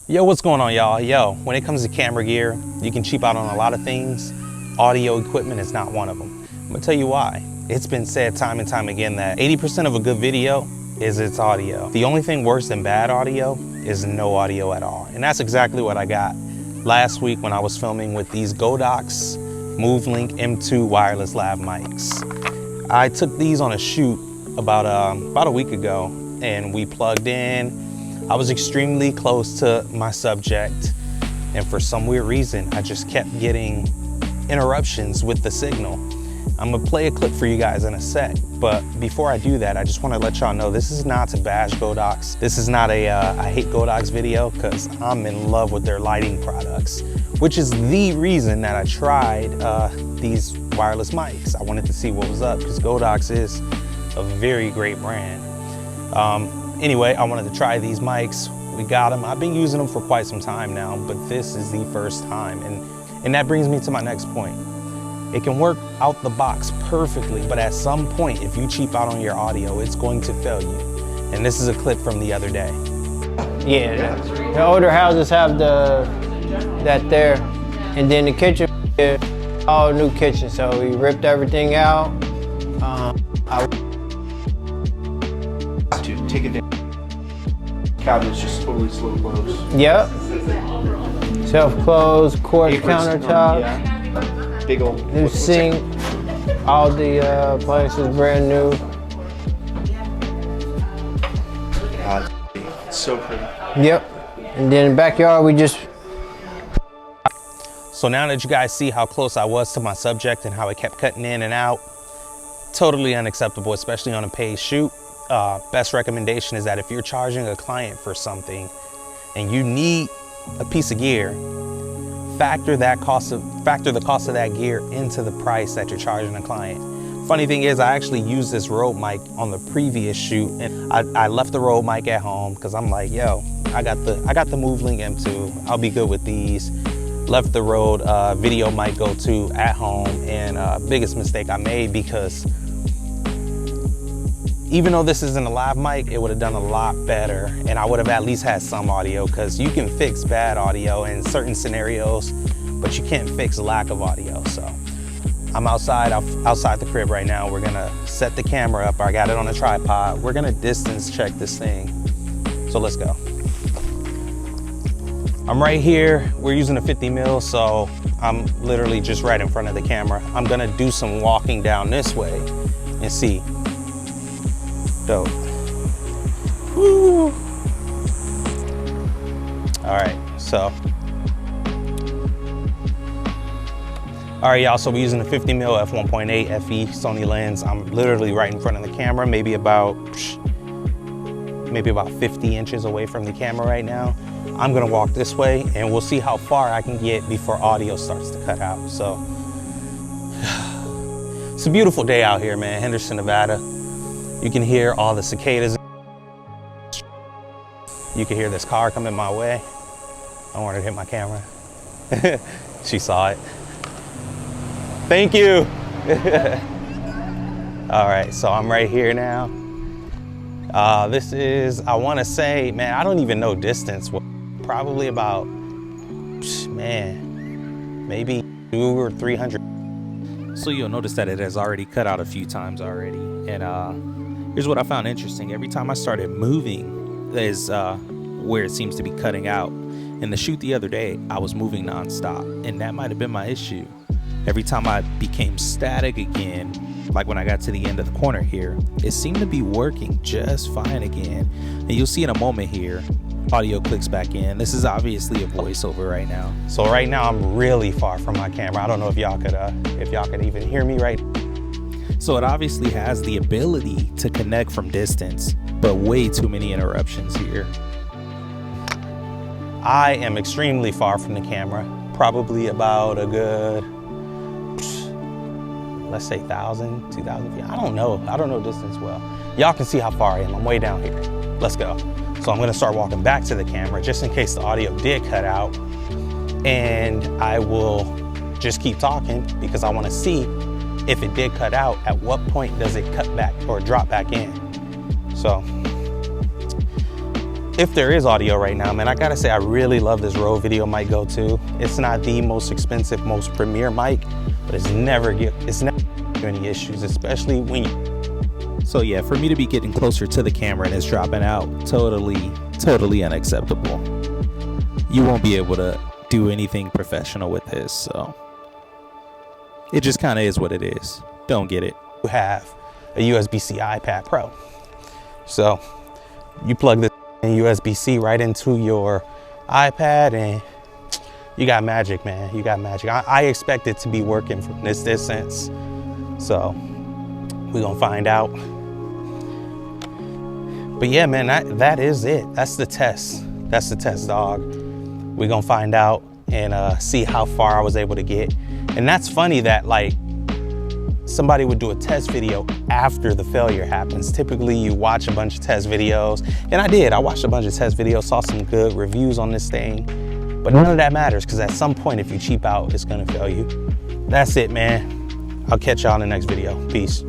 Yo, what's going on, y'all? Yo, when it comes to camera gear, you can cheap out on a lot of things. Audio equipment is not one of them. I'm gonna tell you why. It's been said time and time again that 80% of a good video is its audio. The only thing worse than bad audio is no audio at all. And that's exactly what I got last week when I was filming with these Godox Movelink M2 wireless lav mics. I took these on a shoot about a week ago, and we plugged in. I was extremely close to my subject, and for some weird reason, I just kept getting interruptions with the signal. I'm gonna play a clip for you guys in a sec, but before I do that, I just wanna let y'all know this is not to bash Godox. This is not a I hate Godox video, because I'm in love with their lighting products, which is the reason that I tried these wireless mics. I wanted to see what was up, because Godox is a very great brand. Anyway, I wanted to try these mics. We got them. I've been using them for quite some time now, but this is the first time. And that brings me to my next point. It can work out the box perfectly, but at some point, if you cheap out on your audio, it's going to fail you. And this is a clip from the other day. Yeah, the older houses have that there. And then the kitchen, all new kitchen. So we ripped everything out. To take it down. Cabinets just totally slow close. Yep. Self-close, quartz countertop. Yeah. Big old New sink. All the appliances brand new. God, it's so pretty. Yep. And then in the backyard, we just. So now that you guys see how close I was to my subject and how it kept cutting in and out, totally unacceptable, especially on a paid shoot. Best recommendation is that if you're charging a client for something and you need a piece of gear, factor the cost of that gear into the price that you're charging a client. Funny thing is, I actually used this Rode mic on the previous shoot, and I left the Rode mic at home because I'm like, yo, I got the Movelink M2. I'll be good with these. Left the Rode video mic Go 2 at home, and biggest mistake I made, because even though this isn't a live mic, it would have done a lot better, and I would have at least had some audio, because you can fix bad audio in certain scenarios, but you can't fix lack of audio. So I'm outside the crib right now. We're gonna set the camera up. I got it on a tripod. We're gonna distance check this thing. So let's go. I'm right here. We're using a 50 mil, so I'm literally just right in front of the camera. I'm gonna do some walking down this way and see. Dope. Woo. All right, y'all, so we're using a 50 mil f1.8 FE Sony lens. I'm literally right in front of the camera, maybe about 50 inches away from the camera right now. I'm gonna walk this way, and we'll see how far I can get before audio starts to cut out. So it's a beautiful day out here, man. Henderson, Nevada. You can hear all the cicadas. You can hear this car coming my way. I don't want her to hit my camera. She saw it. Thank you. All right, so I'm right here now. This is, I wanna say, man, I don't even know distance. Probably about, man, maybe 200 or 300. So you'll notice that it has already cut out a few times already. And here's what I found interesting. Every time I started moving is where it seems to be cutting out. In the shoot the other day, I was moving nonstop, and that might have been my issue. Every time I became static again, like when I got to the end of the corner here, it seemed to be working just fine again. And you'll see in a moment here, audio clicks back in. This is obviously a voiceover right now. So right now I'm really far from my camera. I don't know if y'all could even hear me right. So it obviously has the ability to connect from distance, but way too many interruptions here. I am extremely far from the camera, probably about a good, let's say 1,000, 2,000 feet. I don't know distance well. Y'all can see how far I am. I'm way down here. Let's go. So I'm gonna start walking back to the camera just in case the audio did cut out, and I will just keep talking because I wanna see if it did cut out, at what point does it cut back or drop back in? So if there is audio right now, man, I gotta say I really love this Rode Video Mic Go 2. It's not the most expensive, most premier mic, but it's never give any issues, especially when you. So yeah, for me to be getting closer to the camera and it's dropping out, totally unacceptable. You won't be able to do anything professional with this, so it just kind of is what it is. Don't get it. You have a USB-C iPad Pro. So you plug this USB-C right into your iPad and you got magic, man. You got magic. I expect it to be working from this distance. So we're gonna find out. But yeah, man, that is it. That's the test. That's the test, dog. We're gonna find out and see how far I was able to get. And that's funny that like somebody would do a test video after the failure happens. Typically you watch a bunch of test videos, and I did. I watched a bunch of test videos, saw some good reviews on this thing, but none of that matters because at some point if you cheap out, it's gonna fail you. That's it, man. I'll catch y'all in the next video. Peace.